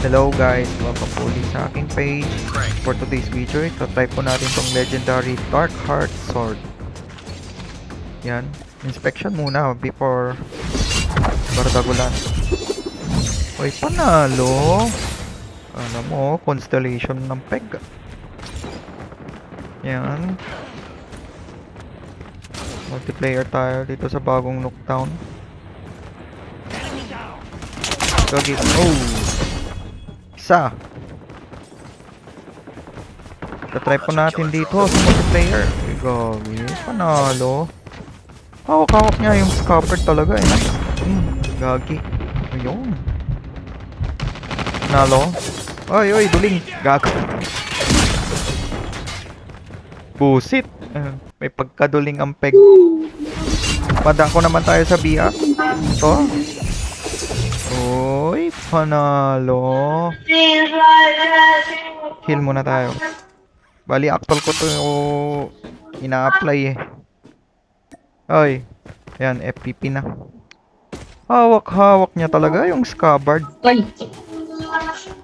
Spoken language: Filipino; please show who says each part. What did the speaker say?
Speaker 1: Hello guys, welcome po ulit sa aking page. For today's video, try po natin tong legendary Dark Heart Sword. Yan, inspection muna before bardagulan. Uy, panalo! Alam mo, constellation ng peg. Yan. Multiplayer tayo dito sa bagong Nuketown. Gagi. Oh! Isa! Try po natin dito sa multiplayer. Uy, gagi. Panalo. Hawak-hawak niya yung scupper talaga eh. Gagi. Ayun. Nalo. Oy, oy, duling. Gago. Busit. May pagkaduling ang peg. Padako naman tayo sa biak. Ito. Uy, panalo. Heal muna tayo. Bali, actual ko to ina-apply eh. Oy. Yan, FPP na. Hawak-hawak niya talaga yung scabbard.
Speaker 2: Ay!